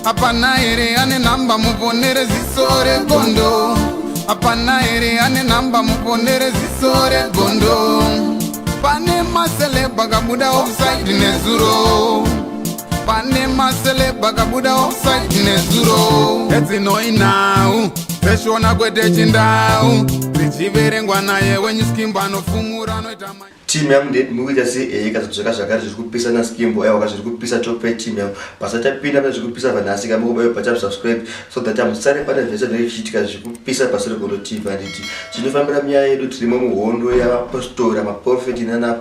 Apana ere ane namba muponere zisore gondo. Apana ere ane namba muponere zisore gondo. Pane masele bagabuda offside nezuro. Pane masele bagabuda offside nezuro. Eti no inau. Peshona kwete chindau. Zichiverengwa naye when you skimba no fumura no itama. Team yam did movie say ikazotsoka zvakare zviri kupisa na skimbo aiwa zviri kupisa top team yam pasata pinda zviri kupisa vanasi kama kubayo pacha subscribe so that amusare pana vese zvichitika zviri kupisa pasere gondo TV anditi chinofambira mya yedu tirimo muhondo ya apostle ama prophet nana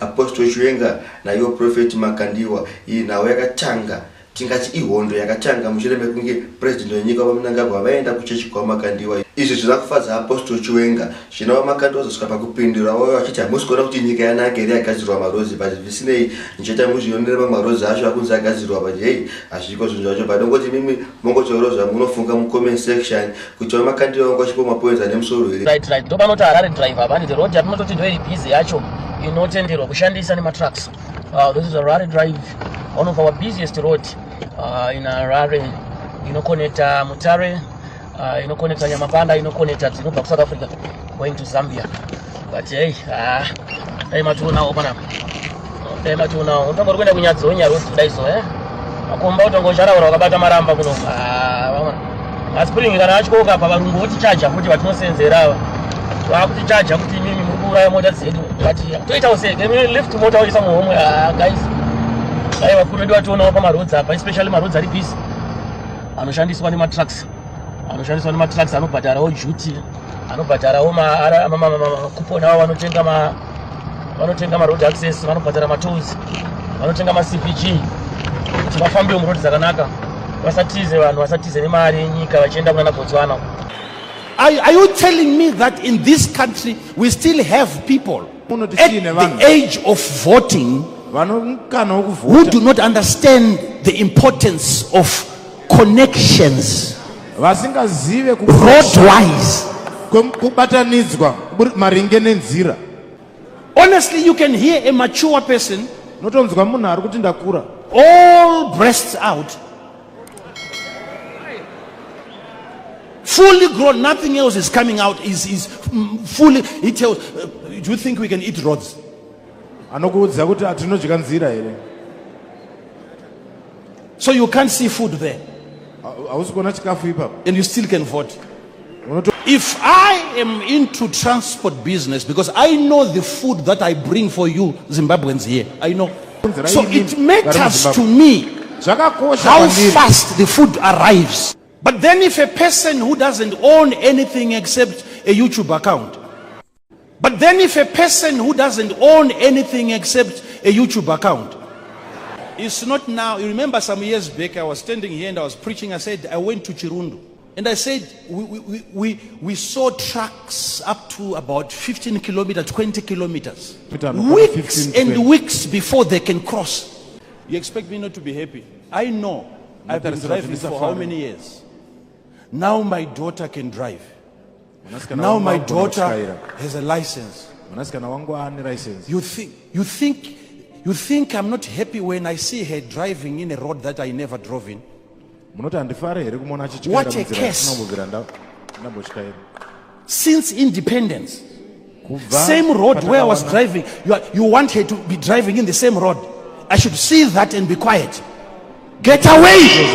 apostle Chiwenga na yo prophet Makandiwa nawo yakatanga tingati ihondo yakatanga mushireme kunge president wenyika vamunangagwa vaenda kuchechi kwa Makandiwa. Izvi zvakufadza apostle Chiwenga zvinowa Makandiwa zvosvika pakupindura wao vachiti hamusikona kuti nyika yanake iri yagadzirwa marozi but zvisinei ncheta muzvionera marozi acho akunzi agadzirwa but hey hazviko zvinhu zvacho but ngoti mimi mongotorozva munofunga mu comment section kuti Makandiwa wangochipo mapoints anemusoro here right ndo panoti Harare driver bani the road yatinototi ndo iri busy yacho inotenderwa kushandisa nema trucks. This is a Harare drive, one of our busiest roads in Harare. Inoconnecta Mutare, inoconnecta Nyamapanda, inoconnecta Zimbabwe, South Africa, going to Zambia. But hey, matuna open up. Matuna, don't go to Kunyazo, when you're road so akomba utongoshara wakabata maramba kuno. As putting the Rajko up, Pavarungo charger, kuti vatinosenzera. Vakuti charger kuti mimi mukura ya moja zedu. But toita use, can lift motor is some home guys. Aiwa kunodiwa tuona hapa maroads hapa, especially maroads ari busy. Anoshandiswa nema trucks. Anobhadharawo duty, anobhadharawo kupona wao vanotenga maroad access, vanobhadhara matolls, vanotenga CPG. Kuti vafambe muroad dzakanaka. Vasatize nemari yenyika vachienda kuna Botswana. Are you telling me that in this country we still have people at the age of voting who do not understand the importance of connections road-wise? Honestly, you can hear a mature person, all breasts out, fully grown, nothing else is coming out, is fully, he tells, do you think we can eat roads? So you can't see food there, and you still can vote. If I am into transport business, because I know the food that I bring for you Zimbabweans here, I know. So it matters to me how fast the food arrives. But then if a person who doesn't own anything except a YouTube account, it's not now. You remember some years back I was standing here and I was preaching. I said I went to Chirundu and I said we saw trucks up to about 15 kilometers, 20 kilometers, weeks and weeks before they can cross. You expect me not to be happy? I know. I've been driving for how many years? Now my daughter can drive. Now my daughter has a license. You think I'm not happy when I see her driving in a road that I never drove in? What a case. Since independence, same road where I was driving, you want her to be driving in the same road. I should see that and be quiet. Get away!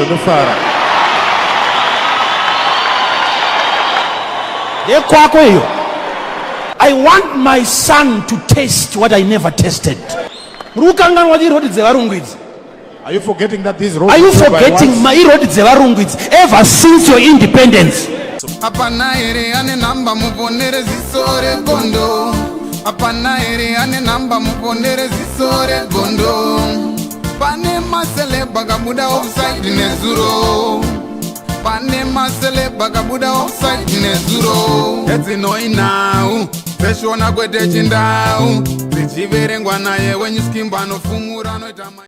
I want my son to taste what I never tasted. Are you forgetting that these roads? Are you forgetting my roads ever since your independence? Apana ere ane namba muponere zisore gondo. Apana ere ane namba muponere zisore gondo. Pane masele bagabuda offside nezuro. Pane masele bagabuda offside nezuro. Eti no inau. Peshona kwete chindau. Zichiverengwa naye when you skimba no fumura no itama.